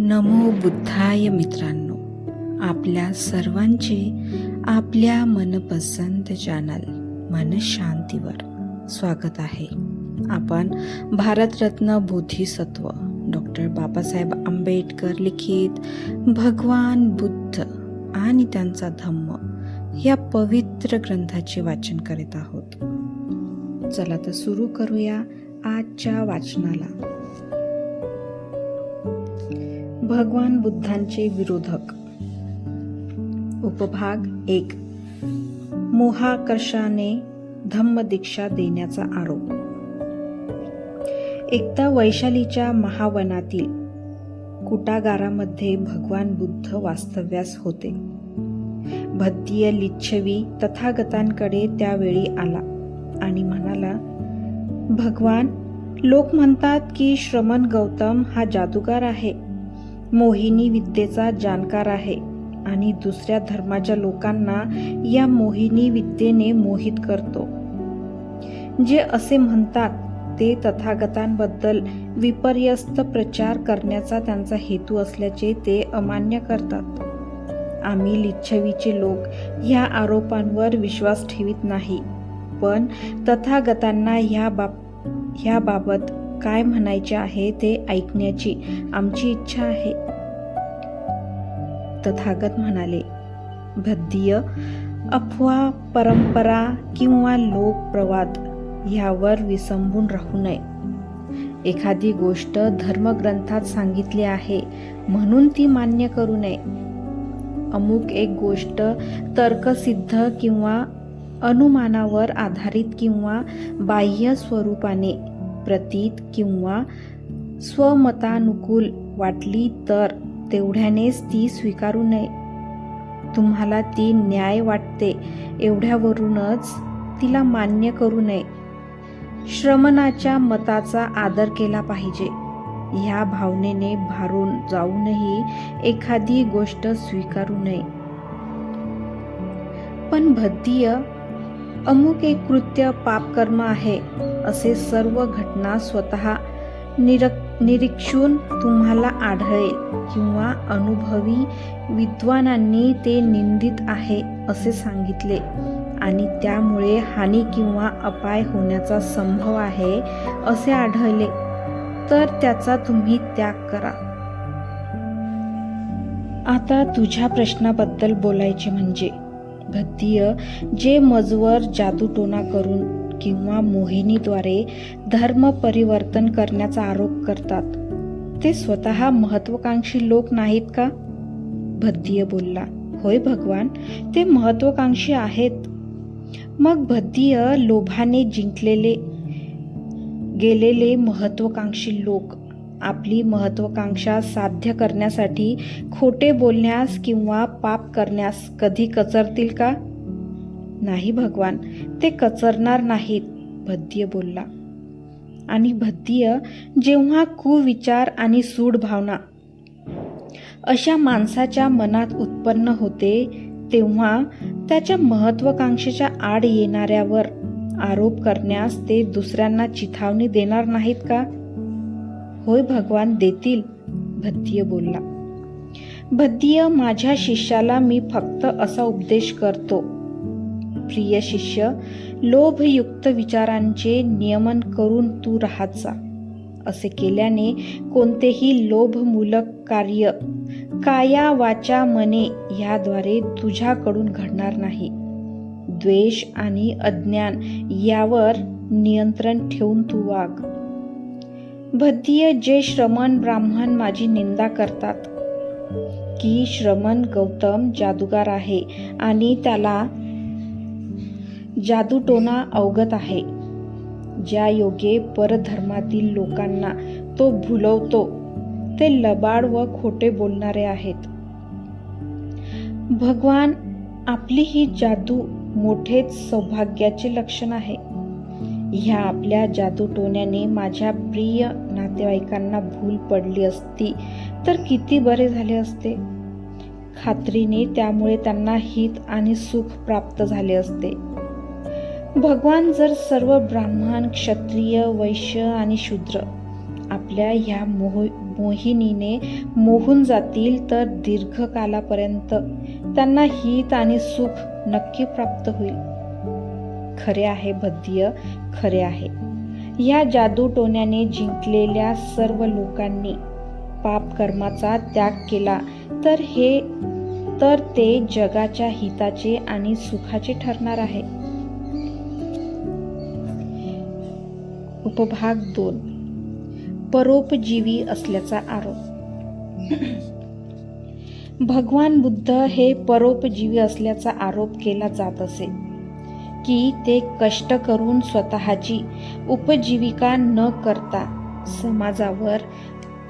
नमो बुद्धाय मित्रांनो, आपल्या सर्वांचे आपल्या मनपसंत चॅनल मन शांतीवर स्वागत आहे. आपण भारतरत्न बोधिसत्व डॉक्टर बाबासाहेब आंबेडकर लिखित भगवान बुद्ध आणि त्यांचा धम्म या पवित्र ग्रंथाचे वाचन करीत आहोत. चला तर सुरू करूया आजच्या वाचनाला. भगवान बुद्धांचे विरोधक. उपभाग 1. मोहाकर्षाने धम्मदीक्षा देण्याचा आरोप. एकदा वैशालीच्या महावनातील कुटागारामध्ये भगवान बुद्ध वास्तव्यास होते. भद्दीय लिच्छवी तथागतांकडे त्यावेळी आला आणि म्हणाला, भगवान, लोक म्हणतात की श्रमण गौतम हा जादूगार आहे, मोहिनी विद्येचा जाणकार आहे आणि दुसऱ्या धर्माच्या लोकांना या मोहिनी विद्येने मोहित करतो. जे असे म्हणतात ते तथागतांबद्दल विपर्यस्त प्रचार करण्याचा त्यांचा हेतू असल्याचे ते अमान्य करतात. आम्ही लिच्छवीचे लोक ह्या आरोपांवर विश्वास ठेवित नाही, पण तथागतांना ह्या बाबत काय म्हणायचे आहे ते ऐकण्याची आमची इच्छा आहे. तथागत म्हणाले, भद्दीय, अफवा, परंपरा किंवा लोकप्रवाद ह्यावर विसंबून राहू नये. एखादी गोष्ट धर्मग्रंथात सांगितली आहे म्हणून ती मान्य करू नये. अमुक एक गोष्ट तर्कसिद्ध किंवा अनुमानावर आधारित किंवा बाह्य स्वरूपाने प्रतीत किंवा स्वमतानुकूल वाटली तर तेवढ्यानेच ती स्वीकारू नये. तुम्हाला ती न्याय वाटते एवढ्यावरूनच तिला मान्य करू नये. श्रमणाच्या मताचा आदर केला पाहिजे ह्या भावनेने भारून जाऊनही एखादी गोष्ट स्वीकारू नये. पण भद्दीय, अमुक एक कृत्य पापकर्म आहे असे सर्व घटना स्वतः निरीक्षून तुम्हाला आढळेल किंवा अनुभवी विद्वानांनी ते निंदित आहे असे सांगितले आणि त्यामुळे हानी किंवा अपाय होण्याचा संभव आहे असे आढळले तर त्याचा तुम्ही त्याग करा. आता तुझ्या प्रश्नाबद्दल बोलायचे म्हणजे, भद्दीय, जे मजवर जादूटोणा करून किंवा मोहिनीद्वारे धर्म परिवर्तन करण्याचा आरोप करतात ते स्वतः महत्वाकांक्षी लोक नाहीत का? भद्दीय बोलला, होय भगवान, ते महत्वाकांक्षी आहेत. मग भद्दीय, लोभाने जिंकलेले गेलेले महत्वाकांक्षी लोक आपली महत्वाकांक्षा साध्य करण्यासाठी खोटे बोलण्यास किंवा पाप करण्यास कधी कचरतील का? नाही भगवान, ते कचरणार नाहीत, भद्दीय बोलला. आणि भद्दीय, जेव्हा कुविचार आणि सूड भावना अशा माणसाच्या मनात उत्पन्न होते तेव्हा त्याच्या महत्वाकांक्षेच्या आड येणाऱ्यावर आरोप करण्यास ते दुसऱ्यांना चिथावणी देणार नाहीत का? होय भगवान, देतील, भद्दीय बोलला. भद्दीय, माझ्या शिष्याला मी फक्त असा उपदेश करतो, प्रिय शिष्य, लोभयुक्त विचारांचे नियमन करून तू राहत जा. असे केल्याने कोणतेही लोभमूलक कार्य काया वाचा मने याद्वारे तुझ्याकडून घडणार नाही. द्वेष आणि अज्ञान यावर नियंत्रण ठेवून तू वाग. भद्दीय, जे श्रमण ब्राह्मण माझी निंदा करतात की श्रमण गौतम जादूगार आहे आणि त्याला जादूटोणा अवगत आहे, ज्या योगे परधर्मातील लोकांना तो भुलवतो, ते लबाड व खोटे बोलणारे आहेत. भगवान, आपली ही जादू मोठेच सौभाग्याचे लक्षण आहे. ह्या आपल्या जादूटोण्याने माझ्या प्रिय नातेवाईकांना भूल पडली असती तर किती बरे झाले असते. खात्रीने त्यामुळे त्यांना हित आणि सुख प्राप्त झाले असते. भगवान, जर सर्व ब्राह्मण, क्षत्रिय, वैश्य आणि शूद्र आपल्या ह्या मोहिनीने मोहून जातील तर दीर्घकालापर्यंत त्यांना हित आणि सुख नक्की प्राप्त होईल. खरे आहे भद्य, खरे आहे. या जादूटोण्याने जिंकलेल्या सर्व लोकांनी पाप कर्माचा त्याग केला तर ते जगाच्या हिताचे आणि सुखाचे ठरणार आहे. उपभाग 2. परोपजीवी असल्याचा आरोप. भगवान बुद्ध हे परोपजीवी असल्याचा आरोप केला जात असे की ते कष्ट करून स्वतःची उपजीविका न करता समाजावर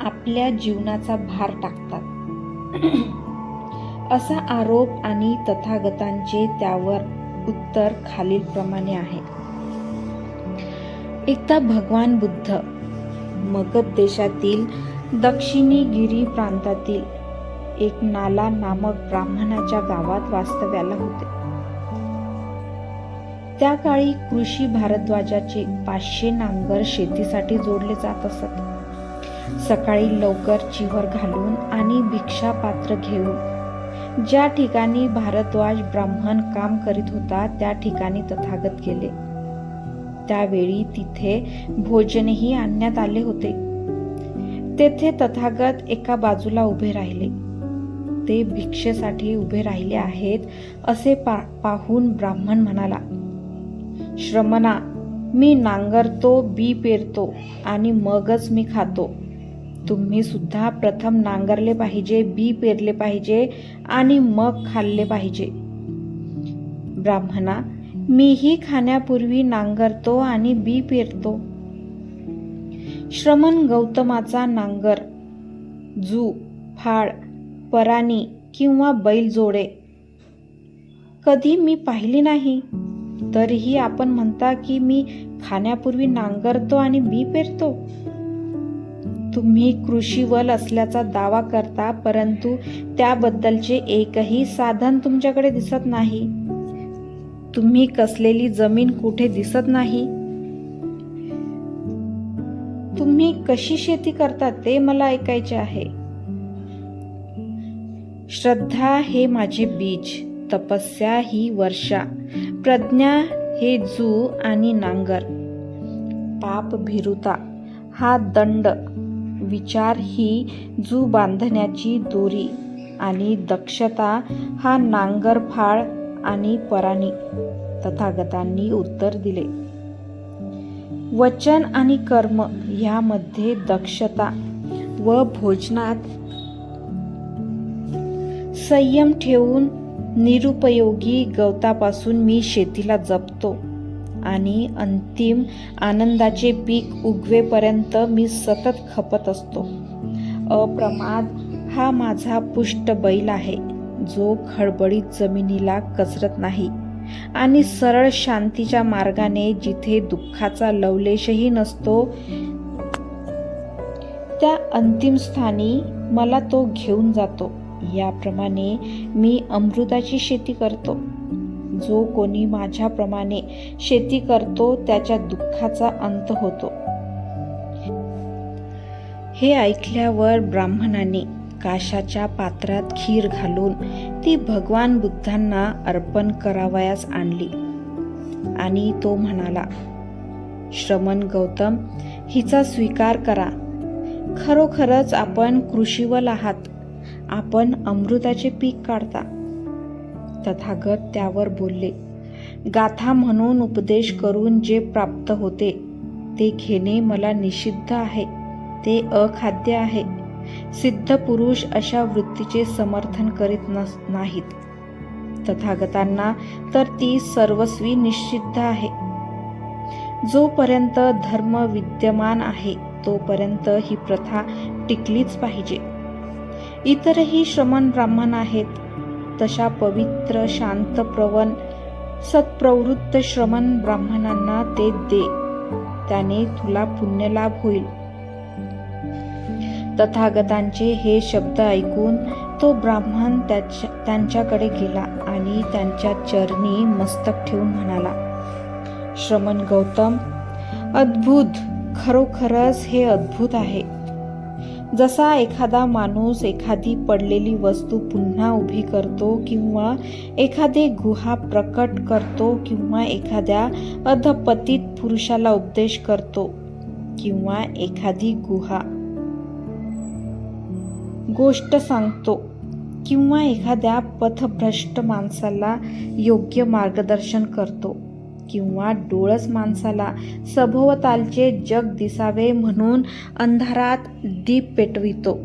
आपल्या जीवनाचा भार टाकतात. असा आरोप आणि तथागतांचे त्यावर उत्तर खालीलप्रमाणे आहे. एकदा भगवान बुद्ध मगध देशातील दक्षिणगिरी प्रांतातील एक नाला नामक ब्राह्मणाच्या गावात वास्तव्याला होते. त्या काळी कृषी भारद्वाजाचे 500 नांगर शेतीसाठी जोडले जात असत. सकाळी लवकर चिवर घालून आणि भिक्षा पात्र घेऊन ज्या ठिकाणी भारद्वाज ब्राह्मण काम करीत होता त्या ठिकाणी तथागत गेले. त्यावेळी तिथे भोजनही आणण्यात आले होते. तेथे तथागत एका बाजूला उभे राहिले. ते भिक्षेसाठी उभे राहिले आहेत असे पाहून ब्राह्मण म्हणाला, श्रमणा, मी नांगरतो, बी पेरतो आणि मगच मी खातो. तुम्ही सुद्धा प्रथम नांगरले पाहिजे, बी पेरले पाहिजे आणि मग खाल्ले पाहिजे. ब्राह्मणा, मीही खाण्यापूर्वी नांगरतो आणि बी पेरतो. श्रमण गौतमाचा नांगर, जू, फाळ, पराणी किंवा बैलजोडे कधी मी पाहिली नाही. तरीही आपण म्हणता की मी खाण्यापूर्वी नांगरतो आणि बी पेरतो. तुम्ही कृषीवल असल्याचा दावा करता, परंतु त्याबद्दलचे एकही साधन तुमच्याकडे दिसत नाही. तुम्ही कसलेली जमीन कुठे दिसत नाही. तुम्ही कशी शेती करता ते मला ऐकायचे आहे. श्रद्धा हे माझे बीज, तपस्या ही वर्षा, प्रज्ञा हे जू आणि नांगर, पाप भीरुता हा दंड, विचार ही जू बांधण्याची दोरी आणि दक्षता हा नांगर, फाळ आणि पराणी. तथागतांनी उत्तर दिले, वचन आणि कर्म यामध्ये दक्षता व भोजनात संयम ठेवून निरुपयोगी गवतापासून मी शेतीला जपतो आणि अंतिम आनंदाचे पीक उगवेपर्यंत मी सतत खपत असतो. अप्रमाद हा माझा पुष्ट बैल आहे, जो खडबडीत जमिनीला कचरत नाही आणि सरळ शांतीच्या मार्गाने, जिथे दुःखाचा लवलेशही नसतो, त्या अंतिम स्थानी मला तो घेऊन जातो. याप्रमाणे मी अमृताची शेती करतो. जो कोणी माझ्याप्रमाणे शेती करतो त्याच्या दुःखाचा अंत होतो. हे ऐकल्यावर ब्राह्मणाने काशाच्या पात्रात खीर घालून ती भगवान बुद्धांना अर्पण करावयास आणली आणि तो म्हणाला, श्रमण गौतम, हिचा स्वीकार करा. खरोखरच आपण कृषीवल आहात. आपण अमृताचे पीक काढता. तथागत त्यावर बोलले, गाथा म्हणून उपदेश करून जे प्राप्त होते ते घेणे मला निषिद्ध आहे. ते अखाद्य आहे. सिद्ध पुरुष अशा वृत्तीचे समर्थन करीत नाहीत. तथागतांना तर ती सर्वस्वी निषिद्ध आहे. जोपर्यंत धर्म विद्यमान आहे तोपर्यंत ही प्रथा टिकलीच पाहिजे. इतरही श्रमण ब्राह्मण आहेत. तशा पवित्र, शांतप्रवण, सत्प्रवृत्त श्रमण ब्राह्मणांना ते दे. त्याने तुला पुण्यलाभ होईल. तथागतांचे हे शब्द ऐकून तो ब्राह्मण त्यांच्याकडे गेला आणि त्यांच्या चरणी मस्तक ठेवून म्हणाला, श्रमण गौतम, अद्भुत खरोखरच हे अद्भुत आहे. जसा एखादा माणूस एखादी पडलेली वस्तू पुन्हा उभी करतो, किंवा एखादी गुहा प्रकट करतो, किंवा एखाद्या अधपतित पुरुषाला उपदेश करतो, किंवा एखादी गोष्ट सांगतो, किंवा एखाद्या पथभ्रष्ट माणसाला योग्य मार्गदर्शन करतो, किंवा डोळस माणसाला सभोवतालचे जग दिसावे म्हणून अंधारात दीप पेटवितो,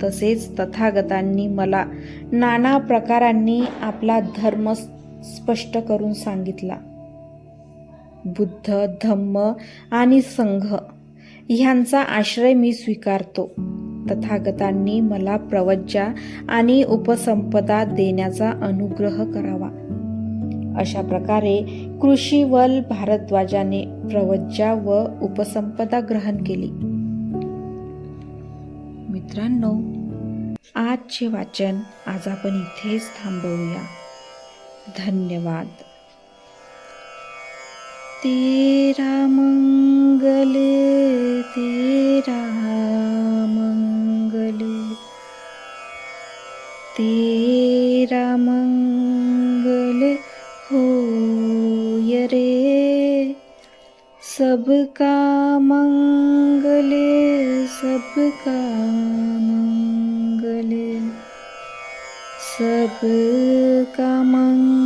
तसेच तथागतांनी मला नाना प्रकारांनी आपला धर्म स्पष्ट करून सांगितला. बुद्ध, धम्म आणि संघ ह्यांचा आश्रय मी स्वीकारतो. तथागतांनी मला प्रवज्जा आणि उपसंपदा देण्याचा अनुग्रह करावा. अशा प्रकारे कृषीवल भारद्वाजाने प्रवज्जा व उपसंपदा ग्रहण केली. मित्रांनो, आजचे वाचन आज आपण इथेच थांबवूया. धन्यवाद. तेरा मंगल, तेरा मंगल, तेरा मंगल होय रे. सबका मंगल, सबका मंगल, सबका मंगल